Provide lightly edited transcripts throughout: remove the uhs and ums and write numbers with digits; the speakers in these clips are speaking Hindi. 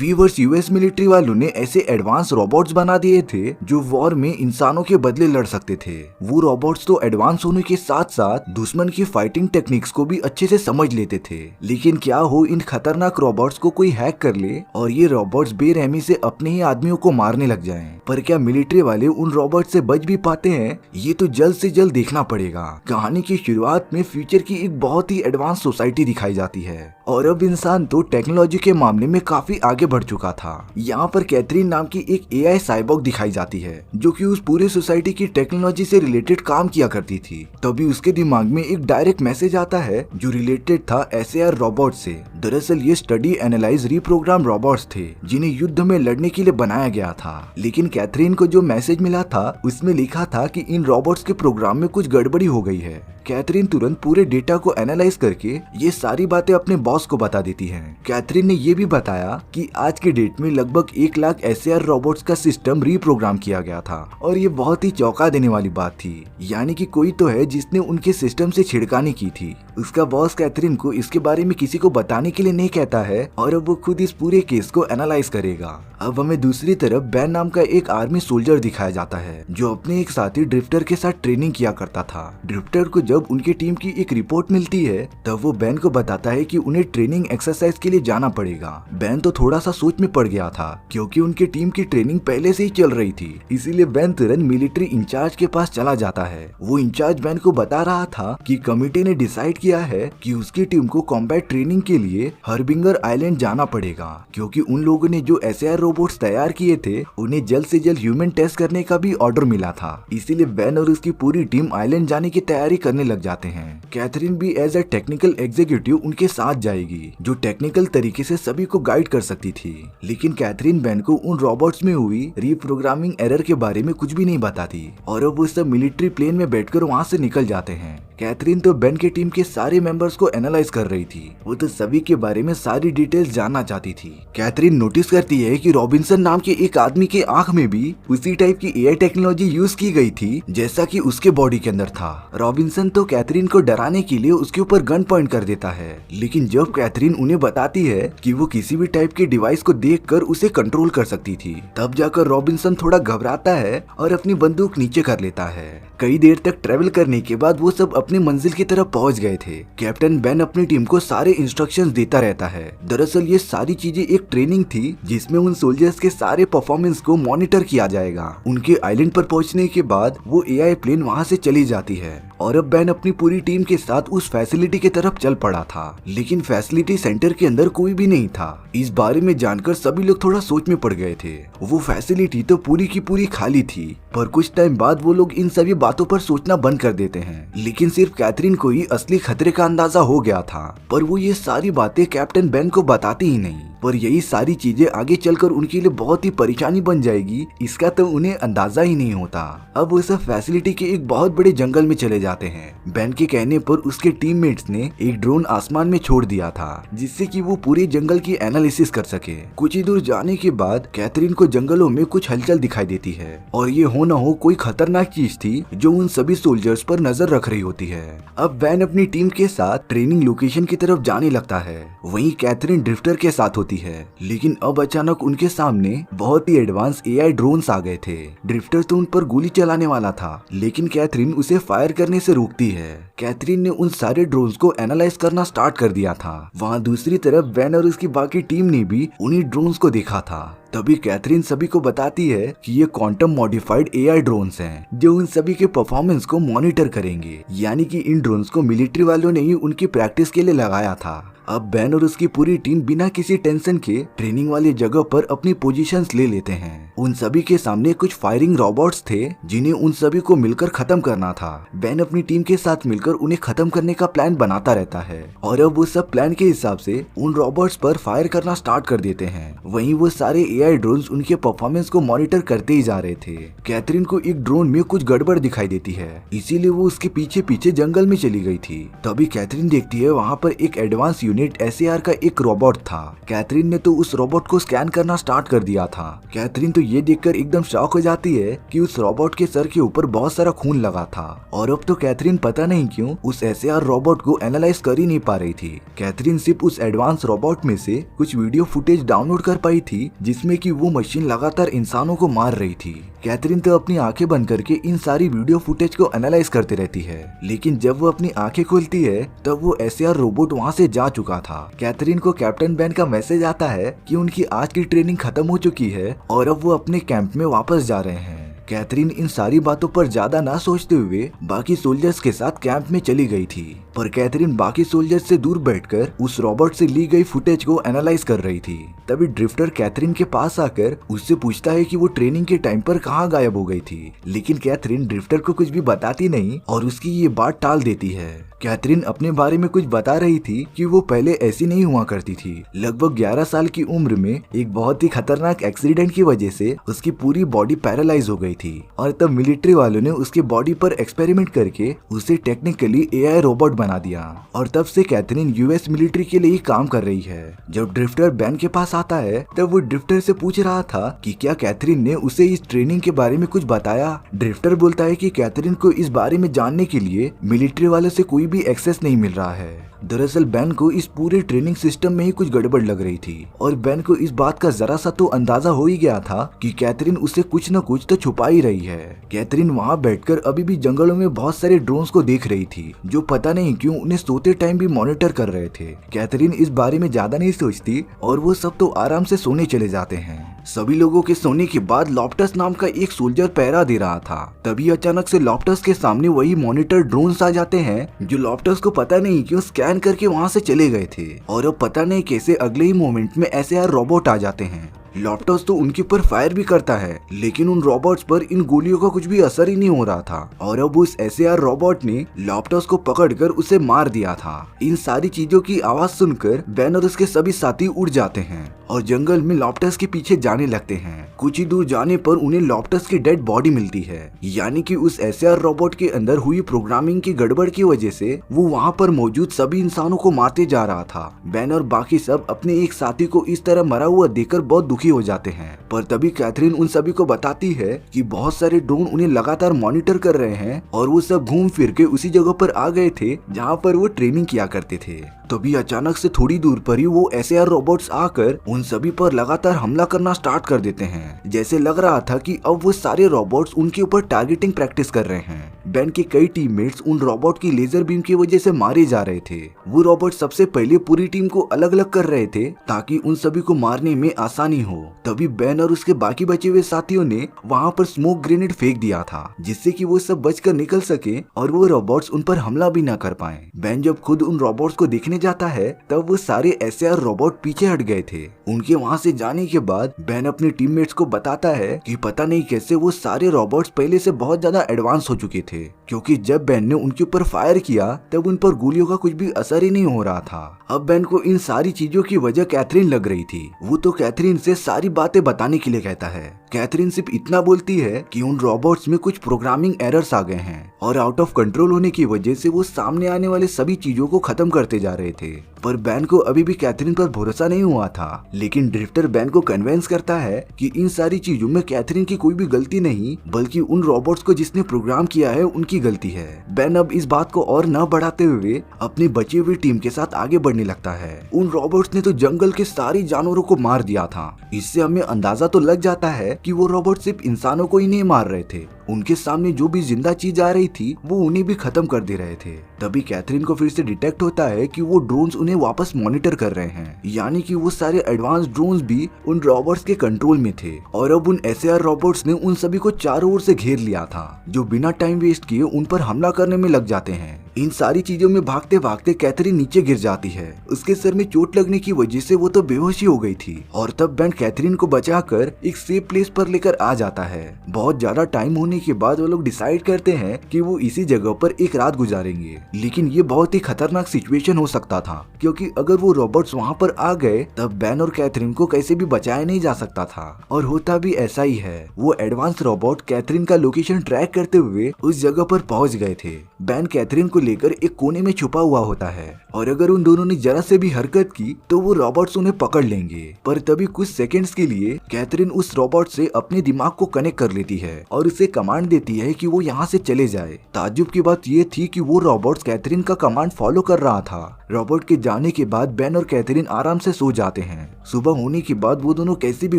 वीवर्स, यूएस मिलिट्री वालों ने ऐसे एडवांस रोबोट्स बना दिए थे जो वॉर में इंसानों के बदले लड़ सकते थे। वो रोबोट्स तो एडवांस होने के साथ साथ दुश्मन की फाइटिंग टेक्निक्स को भी अच्छे से समझ लेते थे। लेकिन क्या हो इन खतरनाक रोबोट्स को कोई हैक कर ले और ये रोबोट्स बेरहमी से अपने ही आदमियों को मारने लग जाएं। पर क्या मिलिट्री वाले उन रोबोट से बच भी पाते हैं, ये तो जल्द से जल्द देखना पड़ेगा। कहानी की शुरुआत में फ्यूचर की एक बहुत ही एडवांस सोसाइटी दिखाई जाती है और अब इंसान तो टेक्नोलॉजी के मामले में काफी आगे बढ़ चुका था। यहाँ पर कैथरीन नाम की एक एआई साइबॉर्ग दिखाई जाती है जो कि उस पूरे सोसाइटी की टेक्नोलॉजी से रिलेटेड काम किया करती थी। तभी उसके दिमाग में एक डायरेक्ट मैसेज आता है जो रिलेटेड था एसएआर रोबोट से। दरअसल ये स्टडी एनालाइज रीप्रोग्राम रोबोट्स थे जिन्हें युद्ध में लड़ने के लिए बनाया गया था। लेकिन कैथरीन को जो मैसेज मिला था उसमें लिखा था कि इन रोबोट्स के प्रोग्राम में कुछ गड़बड़ी हो गई है। कैथरीन तुरंत पूरे डेटा को एनालाइज करके ये सारी बातें अपने बॉस को बता देती है। कैथरीन ने ये भी बताया कि आज के डेट में लगभग 1 लाख एसएआर रोबोट्स का सिस्टम रीप्रोग्राम किया गया था और ये बहुत ही चौंका देने वाली बात थी। यानी कि कोई तो है जिसने उनके सिस्टम से छिड़कानी की थी। उसका बॉस कैथरीन को इसके बारे में किसी को बताने के लिए नहीं कहता है और अब वो खुद इस पूरे केस को एनालाइज करेगा। अब हमें दूसरी तरफ बैन नाम का एक आर्मी सोल्जर दिखाया जाता है जो अपने एक साथी ड्रिफ्टर के साथ ट्रेनिंग किया करता था। ड्रिफ्टर को जब उनकी टीम की एक रिपोर्ट मिलती है तब वो बैन को बताता है कि उन्हें ट्रेनिंग एक्सरसाइज के लिए जाना पड़ेगा। बैन तो थोड़ा सा सोच में पड़ गया था क्योंकि उनकी टीम की ट्रेनिंग पहले से ही चल रही थी, इसीलिए बैन तुरंत मिलिट्री इंचार्ज के पास चला जाता है। वो इंचार्ज बैन को बता रहा था कि कमिटी ने डिसाइड किया है कि उसकी टीम को कॉम्बैट ट्रेनिंग के लिए हर्बिंगर आइलैंड जाना पड़ेगा क्योंकि उन लोगों ने जो एसएआर रोबोट्स तैयार किए थे उन्हें जल्द से जल्द ह्यूमन टेस्ट करने का भी ऑर्डर मिला था। इसीलिए बैन और उसकी पूरी टीम आइलैंड जाने की तैयारी करने लग जाते हैं। कैथरीन भी एज ए टेक्निकल एग्जीक्यूटिव उनके साथ जाएगी जो टेक्निकल तरीके से सभी को गाइड कर सकती थी। लेकिन कैथरीन बैन को उन रोबोट्स में हुई रीप्रोग्रामिंग एरर के बारे में कुछ भी नहीं बताती और अब वो सब मिलिट्री प्लेन में बैठकर वहाँ से निकल जाते हैं। कैथरीन तो बैन के टीम के सारे मेंबर्स को एनालाइज कर रही थी। वो तो सभी के बारे में सारी डिटेल्स जानना चाहती थी। कैथरीन नोटिस करती है कि रॉबिन्सन नाम के एक आदमी के आंख में भी उसी टाइप की एआई टेक्नोलॉजी यूज की गई थी जैसा कि उसके बॉडी के अंदर था। रॉबिन्सन तो कैथरीन को डराने के लिए उसके ऊपर गन पॉइंट कर देता है। लेकिन जब कैथरीन उन्हें बताती है कि वो किसी भी टाइप के डिवाइस को देखकर उसे कंट्रोल कर सकती थी, तब जाकर रॉबिन्सन थोड़ा घबराता है और अपनी बंदूक नीचे कर लेता है। कई देर तक ट्रेवल करने के बाद वो सब अपनी मंजिल की तरफ पहुंच गए थे। कैप्टन बैन अपनी टीम को सारे इंस्ट्रक्शंस देता रहता है। दरअसल ये सारी चीजें एक ट्रेनिंग थी जिसमें उन सोल्जर्स के सारे परफॉर्मेंस को मॉनिटर किया जाएगा। उनके आइलैंड पर पहुंचने के बाद वो एआई प्लेन वहां से चली जाती है और अब बैन अपनी पूरी टीम के साथ उस फैसिलिटी की तरफ चल पड़ा था। लेकिन फैसिलिटी सेंटर के अंदर कोई भी नहीं था। इस बारे में जानकर सभी लोग थोड़ा सोच में पड़ गए थे। वो फैसिलिटी तो पूरी की पूरी खाली थी, पर कुछ टाइम बाद वो लोग इन सभी बातों पर सोचना बंद कर देते हैं। लेकिन सिर्फ कैथरीन को ही असली खतरे का अंदाजा हो गया था, पर वो ये सारी बातें कैप्टन बैन को बताती ही नहीं। पर यही सारी चीजें आगे चलकर उनके लिए बहुत ही परेशानी बन जाएगी, इसका तो उन्हें अंदाजा ही नहीं होता। अब वो सब फैसिलिटी के एक बहुत बड़े जंगल में चले जाते हैं। बैन के कहने पर उसके टीममेट्स ने एक ड्रोन आसमान में छोड़ दिया था जिससे कि वो पूरे जंगल की एनालिसिस कर सके। कुछ ही दूर जाने के बाद कैथरीन को जंगलों में कुछ हलचल दिखाई देती है और ये हो न हो कोई खतरनाक चीज थी जो उन सभी सोल्जर्स पर नजर रख रही होती है। अब बैन अपनी टीम के साथ ट्रेनिंग लोकेशन की तरफ जाने लगता है। वहीं कैथरीन ड्रिफ्टर के साथ होती है। लेकिन अब अचानक उनके सामने बहुत ही एडवांस एआई ड्रोन्स आ गए थे। ड्रिफ्टर तो उन पर गोली चलाने वाला था, लेकिन कैथरीन उसे फायर करने से रोकती है। कैथरीन ने उन सारे ड्रोन्स को एनालाइज करना स्टार्ट कर दिया था। वहाँ दूसरी तरफ बैन और उसकी बाकी टीम ने भी उन्हीं ड्रोन्स को देखा था। तभी कैथरीन सभी को बताती है कि ये क्वांटम मॉडिफाइड एआई ड्रोन्स हैं जो उन सभी के परफॉर्मेंस को मॉनिटर करेंगे। यानी कि इन ड्रोन्स को मिलिट्री वालों ने ही उनकी प्रैक्टिस के लिए लगाया था। अब बैन और उसकी पूरी टीम बिना किसी टेंशन के ट्रेनिंग वाली जगह पर अपनी पोजीशंस ले लेते हैं। उन सभी के सामने कुछ फायरिंग रोबोट्स थे जिन्हें उन सभी को मिलकर खत्म करना था। बैन अपनी टीम के साथ मिलकर उन्हें खत्म करने का प्लान बनाता रहता है और अब वो सब प्लान के हिसाब से उन रोबोट्स पर फायर करना स्टार्ट कर देते हैं। वहीं वो सारे एआई ड्रोन्स उनके परफॉर्मेंस को मॉनिटर करते ही जा रहे थे। कैथरीन को एक ड्रोन में कुछ गड़बड़ दिखाई देती है, इसीलिए वो उसके पीछे पीछे जंगल में चली गई थी। तभी कैथरीन देखती है वहाँ पर एक एडवांस यूनिट SAR का एक रोबोट था। कैथरीन ने तो उस रोबोट को स्कैन करना स्टार्ट कर दिया था। कैथरीन तो ये देखकर एकदम शॉक हो जाती है कि उस रोबोट के सर के ऊपर बहुत सारा खून लगा था और अब तो कैथरीन पता नहीं क्यों उस SAR रोबोट को एनालाइज कर ही नहीं पा रही थी। कैथरीन सिर्फ उस एडवांस रोबोट में से कुछ वीडियो फुटेज डाउनलोड कर पाई थी जिसमें कि वो मशीन लगातार इंसानों को मार रही थी। कैथरीन तो अपनी आंखें बंद करके इन सारी वीडियो फुटेज को एनालाइज करती रहती है, लेकिन जब वो अपनी आंखें खोलती है तब वो SAR रोबोट वहाँ से जा चुका था। कैथरीन को कैप्टन बेन का मैसेज आता है कि उनकी आज की ट्रेनिंग खत्म हो चुकी है और अब वो अपने कैंप में वापस जा रहे हैं। कैथरीन इन सारी बातों पर ज्यादा ना सोचते हुए बाकी सोल्जर्स के साथ कैंप में चली गई थी, पर कैथरीन बाकी सोल्जर्स से दूर बैठकर उस रोबोट से ली गई फुटेज को एनालाइज कर रही थी। तभी ड्रिफ्टर कैथरीन के पास आकर उससे पूछता है कि वो ट्रेनिंग के टाइम पर कहाँ गायब हो गई थी, लेकिन कैथरीन ड्रिफ्टर को कुछ भी बताती नहीं और उसकी ये बात टाल देती है। कैथरीन अपने बारे में कुछ बता रही थी कि वो पहले ऐसी नहीं हुआ करती थी। लगभग 11 साल की उम्र में एक बहुत ही खतरनाक एक्सीडेंट की वजह से उसकी पूरी बॉडी पैरालाइज हो गई थी और तब मिलिट्री वालों ने उसके बॉडी पर एक्सपेरिमेंट करके उसे टेक्निकली AI रोबोट बना दिया और तब से कैथरीन US मिलिट्री के लिए ही काम कर रही है। जब ड्रिफ्टर बेन के पास आता है तब वो ड्रिफ्टर से पूछ रहा था कि क्या कैथरीन ने उसे इस ट्रेनिंग के बारे में कुछ बताया। ड्रिफ्टर बोलता है कि कैथरीन को इस बारे में जानने के लिए मिलिट्री वालों से कोई भी एक्सेस नहीं मिल रहा है। दरअसल बेन को इस पूरे ट्रेनिंग सिस्टम में ही कुछ गड़बड़ लग रही थी और बेन को इस बात का जरा सा तो अंदाजा हो ही गया था कि कैथरीन उसे कुछ न कुछ तो छुपा ही रही है। कैथरीन वहाँ बैठकर अभी भी जंगलों में बहुत सारे ड्रोन्स को देख रही थी जो पता नहीं क्यों उन्हें सोते टाइम भी मॉनिटर कर रहे थे। कैथरीन इस बारे में ज्यादा नहीं सोचती और वो सब तो आराम से सोने चले जाते हैं। सभी लोगों के सोने के बाद लॉप्टस नाम का एक सोल्जर पहरा दे रहा था। तभी अचानक से लॉप्टस के सामने वही मॉनिटर ड्रोन्स आ जाते हैं जो लॉप्टस को पता नहीं क्यों स्कैन करके वहाँ से चले गए थे और अब पता नहीं कैसे अगले ही मोमेंट में SAR रोबोट आ जाते हैं। लॉप्टस तो उनके ऊपर फायर भी करता है, लेकिन उन रोबोट्स पर इन गोलियों का कुछ भी असर ही नहीं हो रहा था और अब उस SAR रोबोट ने लॉप्टस को पकड़कर उसे मार दिया था। इन सारी चीजों की आवाज सुनकर बेन और उसके सभी साथी उड़ जाते हैं और जंगल में लॉप्टस के पीछे जाने लगते हैं। कुछ ही दूर जाने पर उन्हें लॉप्टस की डेड बॉडी मिलती है, यानी कि उस SAR रोबोट के अंदर हुई प्रोग्रामिंग की गड़बड़ की वजह से वो वहाँ पर मौजूद सभी इंसानों को मारते जा रहा था। बेन और बाकी सब अपने एक साथी को इस तरह मरा हुआ देखकर बहुत दुखी हो जाते हैं, पर तभी कैथरीन उन सभी को बताती है कि बहुत सारे ड्रोन उन्हें लगातार मॉनिटर कर रहे हैं और वो सब घूम फिर के उसी जगह पर आ गए थे जहाँ पर वो ट्रेनिंग किया करते थे। तभी अचानक से थोड़ी दूर पर ही वो SAR रोबोट्स आकर उन सभी पर लगातार हमला करना स्टार्ट कर देते हैं। जैसे लग रहा था कि अब वो सारे रोबोट्स उनके ऊपर टारगेटिंग प्रैक्टिस कर रहे हैं। बेन के कई टीममेट्स उन रोबोट की लेजर बीम की वजह से मारे जा रहे थे। वो रोबोट सबसे पहले पूरी टीम को अलग अलग कर रहे थे ताकि उन सभी को मारने में आसानी हो। तभी बेन और उसके बाकी बचे हुए साथियों ने वहाँ पर स्मोक ग्रेनेड फेंक दिया था जिससे कि वो सब बचकर निकल सके और वो रोबोट्स उन पर हमला भी न कर पाए। बेन जब खुद उन रोबोट्स को देखने जाता है तब वो सारे SAR रोबोट पीछे हट गए थे। उनके वहाँ से जाने के बाद बेन अपने टीममेट्स को बताता है कि पता नहीं कैसे वो सारे रोबोट्स पहले से बहुत ज्यादा एडवांस हो चुके थे, क्योंकि जब बेन ने उनके ऊपर फायर किया तब उन पर गोलियों का कुछ भी असर ही नहीं हो रहा था। अब बेन को इन सारी चीजों की वजह कैथरीन लग रही थी। वो तो कैथरीन से सारी बातें बताने के लिए कहता है। कैथरीन सिर्फ इतना बोलती है कि उन रोबोट्स में कुछ प्रोग्रामिंग एरर्स आ गए हैं और आउट ऑफ कंट्रोल होने की वजह से वो सामने आने वाले सभी चीजों को खत्म करते जा रहे थे। पर बेन को अभी भी कैथरीन पर भरोसा नहीं हुआ था, लेकिन ड्रिफ्टर बेन को कन्विंस करता है कि इन सारी चीजों में कैथरीन की कोई भी गलती नहीं बल्कि उन रोबोट्स को जिसने प्रोग्राम किया है उनकी गलती है। बेन अब इस बात को और न बढ़ाते हुए अपनी बची हुई टीम के साथ आगे बढ़ने लगता है। उन रोबोट्स ने तो जंगल के सारी जानवरों को मार दिया था। इससे हमें अंदाजा तो लग जाता है कि वो रोबोट सिर्फ इंसानों को ही नहीं मार रहे थे, उनके सामने जो भी जिंदा चीज आ रही थी वो उन्हें भी खत्म कर दे रहे थे। तभी कैथरीन को फिर से डिटेक्ट होता है कि वो ड्रोन्स उन्हें वापस मॉनिटर कर रहे हैं, यानी कि वो सारे एडवांस ड्रोन्स भी उन रोबोट्स के कंट्रोल में थे और अब उन SAR रोबोट्स ने उन सभी को चारों ओर से घेर लिया था, जो बिना टाइम वेस्ट किए उन पर हमला करने में लग जाते हैं। इन सारी चीजों में भागते भागते कैथरीन नीचे गिर जाती है। उसके सर में चोट लगने की वजह से वो तो बेहोशी हो गई थी और तब बेन कैथरीन को बचाकर एक सेफ प्लेस पर लेकर आ जाता है। बहुत ज्यादा टाइम होने के बाद वो लोग डिसाइड करते हैं कि वो इसी जगह पर एक रात गुजारेंगे, लेकिन ये बहुत ही खतरनाक सिचुएशन हो सकता था क्योंकि अगर वो रोबोट्स वहाँ पर आ गए तब बेन और कैथरीन को कैसे भी बचाया नहीं जा सकता था और होता भी ऐसा ही है। वो एडवांस रोबोट कैथरीन का लोकेशन ट्रैक करते हुए उस जगह पर पहुंच गए थे। बेन कैथरीन को लेकर एक कोने में छुपा हुआ होता है और अगर उन दोनों ने जरा से भी हरकत की तो वो रोबोट्स उन्हें पकड़ लेंगे। पर तभी कुछ सेकंड्स के लिए कैथरीन उस रोबोट से अपने दिमाग को कनेक्ट कर लेती है और उसे कमांड देती है कि वो यहाँ से चले जाए। ताज्जुब की बात ये थी कि वो रोबोट कैथरीन का कमांड फॉलो कर रहा था। रोबोट के जाने के बाद बेन और कैथरीन आराम से सो जाते हैं। सुबह होने के बाद वो दोनों कैसे भी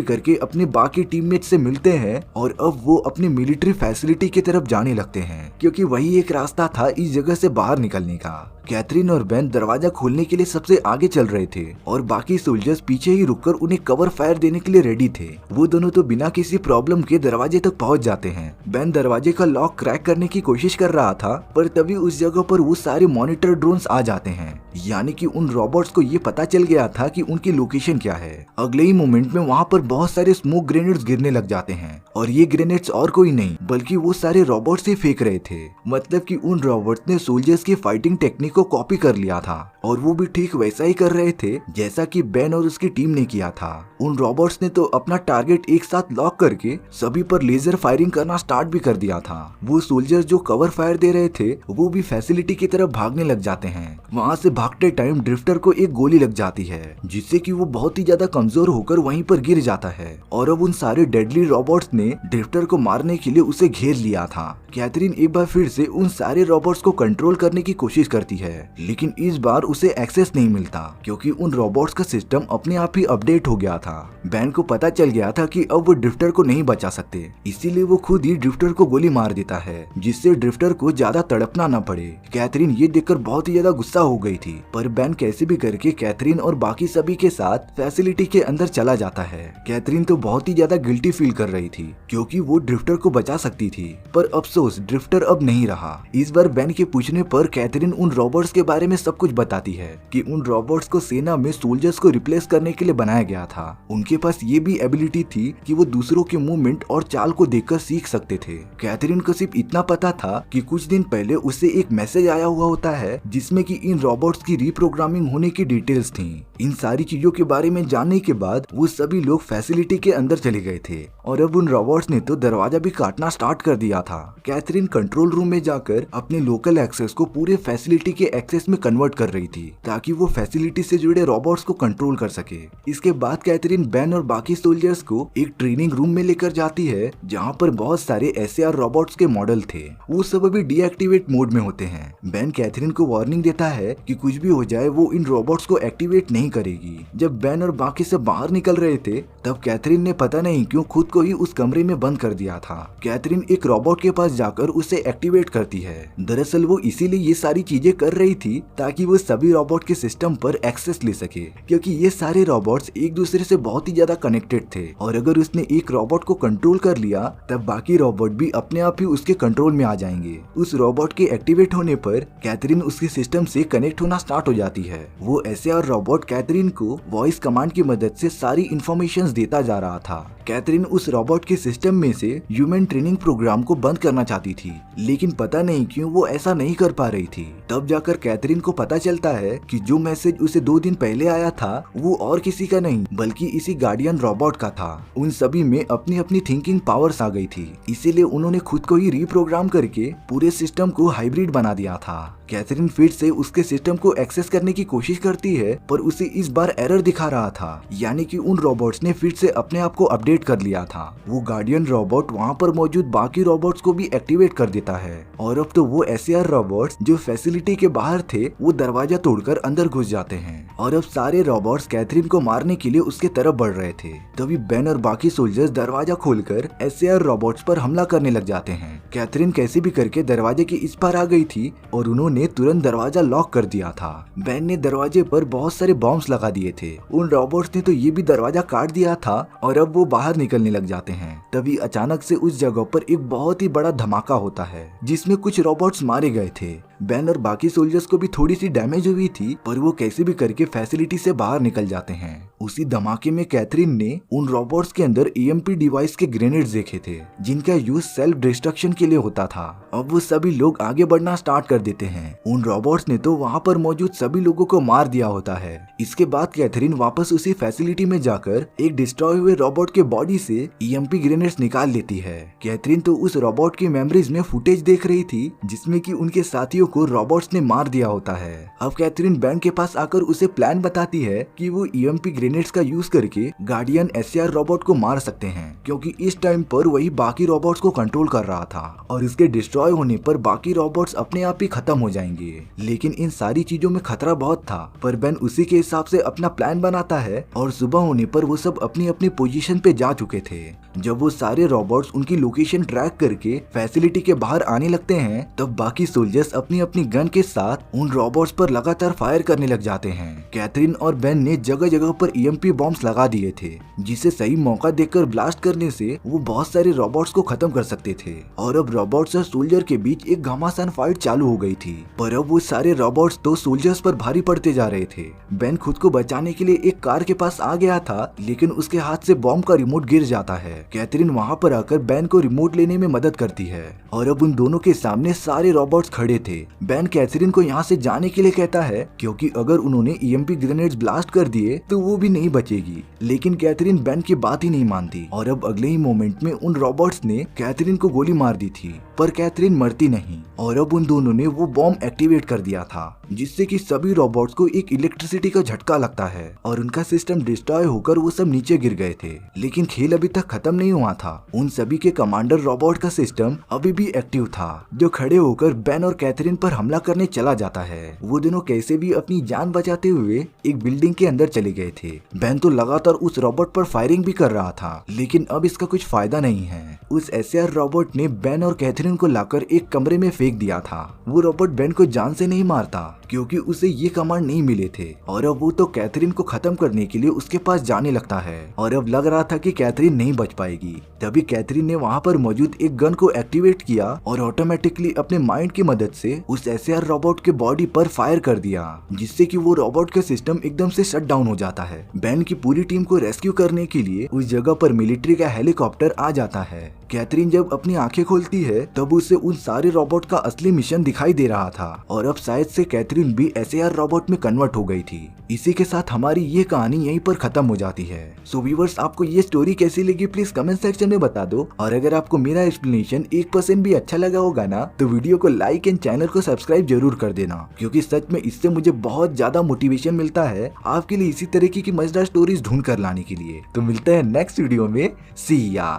करके अपने बाकी टीममेट से मिलते हैं और अब वो अपनी मिलिट्री फैसिलिटी की तरफ जाने लगते हैं क्योंकि वही एक रास्ता था इस जगह से बाहर निकलने का। कैथरीन और बेन दरवाजा खोलने के लिए सबसे आगे चल रहे थे और बाकी सोल्जर्स पीछे ही रुककर उन्हें कवर फायर देने के लिए रेडी थे। वो दोनों तो बिना किसी प्रॉब्लम के दरवाजे तक पहुंच जाते हैं। बेन दरवाजे का लॉक क्रैक करने की कोशिश कर रहा था पर तभी उस जगह पर वो सारे मॉनिटर ड्रोन्स आ जाते हैं, यानी कि उन रोबोट्स को ये पता चल गया था कि उनकी लोकेशन क्या है। अगले ही मोमेंट में वहाँ पर बहुत सारे स्मोक ग्रेनेड्स गिरने लग जाते हैं और ये ग्रेनेड्स और कोई नहीं बल्कि वो सारे रोबोट्स ही फेंक रहे थे। मतलब कि उन रोबोट्स ने सोल्जर्स की फाइटिंग टेक्निक को कॉपी कर लिया था और वो भी ठीक वैसा ही कर रहे थे जैसा कि बेन और उसकी टीम ने किया था। उन रोबोट्स ने तो अपना टारगेट एक साथ लॉक करके सभी पर लेजर फायरिंग करना स्टार्ट भी कर दिया था। वो सोल्जर्स जो कवर फायर दे रहे थे वो भी फैसिलिटी की तरफ भागने लग जाते हैं। वहाँ से भागते टाइम ड्रिफ्टर को एक गोली लग जाती है जिससे कि वो बहुत ही ज्यादा कमजोर होकर वहीं पर गिर जाता है और अब उन सारे डेडली रोबोट्स ने ड्रिफ्टर को मारने के लिए उसे घेर लिया था। कैथरीन एक बार फिर से उन सारे रोबोट्स को कंट्रोल करने की कोशिश करती है लेकिन इस बार उसे एक्सेस नहीं मिलता क्योंकि उन रोबोट्स का सिस्टम अपने आप ही अपडेट हो गया था। बेन को पता चल गया था कि अब वो ड्रिफ्टर को नहीं बचा सकते, इसीलिए वो खुद ही ड्रिफ्टर को गोली मार देता है जिससे ड्रिफ्टर को ज्यादा तड़पना न पड़े। कैथरीन ये देखकर बहुत ही ज्यादा गुस्सा हो गई थी पर बेन कैसे भी करके कैथरीन और बाकी सभी के साथ फैसिलिटी के अंदर चला जाता है। कैथरीन तो बहुत ही ज्यादा गिल्टी फील कर रही थी क्योंकि वो ड्रिफ्टर को बचा सकती थी पर अफसोस ड्रिफ्टर अब नहीं रहा। इस बार बेन के पूछने पर कैथरीन उन रोबोट्स के बारे में सब कुछ बताती है कि उन रोबोट्स को सेना में सोल्जर्स को रिप्लेस करने के लिए बनाया गया था। उनके पास ये भी एबिलिटी थी कि वो दूसरों के मूवमेंट और चाल को देखकर सीख सकते थे। कैथरीन को सिर्फ इतना पता था कि कुछ दिन पहले उसे एक मैसेज आया हुआ होता है जिसमें कि इन रोबोट्स की रीप्रोग्रामिंग होने की डिटेल्स थी। इन सारी चीजों के बारे में जानने के बाद वो सभी लोग फैसिलिटी के अंदर चले गए थे और अब उन रोबोट्स ने तो दरवाजा भी काटना स्टार्ट कर दिया था। कैथरीन कंट्रोल रूम में जाकर अपने लोकल एक्सेस को पूरे फैसिलिटी के एक्सेस में कन्वर्ट कर रही थी ताकि वो फैसिलिटी से जुड़े रोबोट्स को कंट्रोल कर सके। इसके बाद कैथरीन बेन और बाकी सोल्जर्स को एक ट्रेनिंग रूम में लेकर जाती है जहाँ पर बहुत सारे SAR रोबोट्स के मॉडल थे। वो सब अभी डीएक्टिवेट मोड में होते हैं। बेन कैथरीन को वार्निंग देता है कि कुछ भी हो जाए वो इन रोबोट्स को एक्टिवेट नहीं करेगी। जब बेन और बाकी सब बाहर निकल रहे थे तब कैथरीन ने पता नहीं क्यों खुद को ही उस कमरे में बंद कर दिया था। कैथरीन एक रोबोट के पास जाकर उसे एक्टिवेट करती है। दरअसल वो इसीलिए ये सारी चीजें कर रही थी ताकि वो सभी रोबोट के सिस्टम पर एक्सेस ले सके क्योंकि ये सारे रोबोट्स एक दूसरे से बहुत ही ज्यादा कनेक्टेड थे और अगर उसने एक रोबोट को कंट्रोल कर लिया तब बाकी रोबोट भी अपने आप ही उसके कंट्रोल में आ जाएंगे। उस रोबोट के एक्टिवेट होने पर कैथरीन उसके सिस्टम से कनेक्ट होना स्टार्ट हो जाती है। वो SAR रोबोट कैथरीन को वॉइस कमांड की मदद से सारी इंफॉर्मेशन देता जा रहा था। कैथरीन उस रोबोट के सिस्टम में से ह्यूमन ट्रेनिंग प्रोग्राम को बंद करना चाहती थी लेकिन पता नहीं क्यों वो ऐसा नहीं कर पा रही थी। तब जाकर कैथरीन को पता चलता है कि जो मैसेज उसे 2 दिन पहले आया था वो और किसी का नहीं बल्कि इसी गार्डियन रोबोट का था। उन सभी में अपनी अपनी थिंकिंग पावर्स आ गई थी, इसीलिए उन्होंने खुद को ही रीप्रोग्राम करके पूरे सिस्टम को हाइब्रिड बना दिया था। कैथरीन फिर से उसके सिस्टम को एक्सेस करने की कोशिश करती है पर उसे इस बार एरर दिखा रहा था, यानी कि उन रोबोट्स ने फिर से अपने आप को अपडेट कर लिया था। वो गार्डियन रोबोट वहाँ पर मौजूद बाकी रोबोट्स को भी एक्टिवेट कर देता है और अब तो वो SAR रोबोट्स जो फैसिलिटी के बाहर थे वो दरवाजा तोड़कर अंदर घुस जाते हैं और अब सारे रोबोट्स कैथरीन को मारने के लिए उसके तरफ बढ़ रहे थे। तभी बेन और बाकी सोल्जर्स दरवाजा खोलकर SAR रोबोट्स पर हमला करने लग जाते हैं। कैथरीन कैसे भी करके दरवाजे के इस पार आ गई थी और उन्होंने तुरंत दरवाजा लॉक कर दिया था। बेन ने दरवाजे पर बहुत सारे बॉम्ब्स लगा दिए थे। उन रोबोट्स ने तो ये भी दरवाजा काट दिया था और अब वो बाहर निकलने लग जाते हैं। तभी अचानक से उस जगह पर एक बहुत ही बड़ा धमाका होता है जिसमें कुछ रोबोट्स मारे गए थे। बेन और बाकी सोल्जर्स को भी थोड़ी सी डैमेज हुई थी पर वो कैसे भी करके फैसिलिटी से बाहर निकल जाते हैं। उसी धमाके में कैथरीन ने उन रोबोट्स के अंदर EMP डिवाइस के ग्रेनेड्स देखे थे जिनका यूज सेल्फ डिस्ट्रक्शन के लिए होता था। अब वो सभी लोग आगे बढ़ना स्टार्ट कर देते हैं। उन रोबोट्स ने तो वहाँ पर मौजूद सभी लोगों को मार दिया होता है। इसके बाद कैथरीन वापस उसी फैसिलिटी में जाकर एक डिस्ट्रॉय हुए रोबोट के बॉडी से EMP ग्रेनेड्स निकाल लेती है। कैथरीन तो उस रोबोट की मेमोरीज में फुटेज देख रही थी जिसमें कि उनके साथियों को रोबोट्स ने मार दिया होता है। अब कैथरीन बेन के पास आकर उसे प्लान बताती है कि वो EMP ग्रेनेड्स का यूज करके गार्डियन SAR रोबोट को मार सकते हैं, क्योंकि इस टाइम पर वही बाकी रोबोट्स को कंट्रोल कर रहा था और इसके डिस्ट्रॉय होने पर बाकी रोबोट्स अपने आप ही खत्म हो जाएंगे। लेकिन इन सारी चीजों में खतरा बहुत था, पर बेन उसी के हिसाब से अपना प्लान बनाता है और सुबह होने पर वो सब अपनी अपनी पोजीशन पे जा चुके थे। जब वो सारे रोबोट्स उनकी लोकेशन ट्रैक करके फैसिलिटी के बाहर आने लगते हैं, तब बाकी सोल्जर्स अपनी अपनी गन के साथ उन रोबोट्स पर लगातार फायर करने लग जाते हैं। कैथरीन और बेन ने जगह जगह पर EMP बॉम्ब्स लगा दिए थे, जिसे सही मौका देखकर ब्लास्ट करने से वो बहुत सारे रोबोट्स को खत्म कर सकते थे। और अब रोबोट्स और सोल्जर के बीच एक घमासान फाइट चालू हो गई थी, पर अब वो सारे रोबोट्स तो सोल्जर्स पर भारी पड़ते जा रहे थे। बेन खुद को बचाने के लिए एक कार के पास आ गया था, लेकिन उसके हाथ से बॉम्ब का रिमोट गिर जाता है। कैथरीन वहाँ पर आकर बेन को रिमोट लेने में मदद करती है और अब उन दोनों के सामने सारे रोबोट्स खड़े थे। बेन कैथरीन को यहाँ से जाने के लिए कहता है, क्योंकि अगर उन्होंने EMP ग्रेनेड्स ब्लास्ट कर दिए तो वो भी नहीं बचेगी। लेकिन कैथरीन बेन की बात ही नहीं मानती और अब अगले ही मोमेंट में उन रोबोट्स ने कैथरीन को गोली मार दी थी, पर कैथरीन मरती नहीं और अब उन दोनों ने वो बॉम्ब एक्टिवेट कर दिया था, जिससे कि सभी रोबोट्स को एक इलेक्ट्रिसिटी का झटका लगता है और उनका सिस्टम डिस्ट्रॉय होकर वो सब नीचे गिर गए थे। लेकिन खेल अभी तक खत्म नहीं हुआ था। उन सभी के कमांडर रोबोट का सिस्टम अभी भी एक्टिव था, जो खड़े होकर बेन और कैथरीन पर हमला करने चला जाता है। वो दोनों कैसे भी अपनी जान बचाते हुए एक बिल्डिंग के अंदर चले गए थे। बेन तो लगातार उस रोबोट पर फायरिंग भी कर रहा था, लेकिन अब इसका कुछ फायदा नहीं है। उस SAR रोबोट ने बेन और कैथरीन को लाकर एक कमरे में फेंक दिया था। वो रोबोट बेन को जान से नहीं मारता, क्योंकि उसे ये कमांड नहीं मिले थे और अब वो तो कैथरीन को खत्म करने के लिए उसके पास जाने लगता है और अब लग रहा था कि कैथरीन नहीं बच पाएगी। तभी कैथरीन ने वहाँ पर मौजूद एक गन को एक्टिवेट किया और ऑटोमेटिकली अपने माइंड की मदद से उस SAR रोबोट के बॉडी पर फायर कर दिया, जिससे कि वो रोबोट का सिस्टम एकदम से शट डाउन हो जाता है। बेन की पूरी टीम को रेस्क्यू करने के लिए उस जगह पर मिलिट्री का हेलीकॉप्टर आ जाता है। कैथरीन जब अपनी आंखें खोलती है तब उसे उन सारे रोबोट का असली मिशन दिखाई दे रहा था और अब शायद से कैथरीन भी SAR रोबोट में कन्वर्ट हो गई थी। इसी के साथ हमारी ये कहानी यहीं पर खत्म हो जाती है। सो व्यूअर्स, आपको ये स्टोरी कैसी लगी प्लीज कमेंट सेक्शन में बता दो, और अगर आपको मेरा एक्सप्लेनेशन 1% भी अच्छा लगा होगा ना, तो वीडियो को लाइक एंड चैनल को सब्सक्राइब जरूर कर देना, क्योंकि सच में इससे मुझे बहुत ज्यादा मोटिवेशन मिलता है आपके लिए इसी तरीके की मजेदार स्टोरीज ढूंढ कर लाने के लिए। तो मिलते हैं नेक्स्ट वीडियो में। सी या।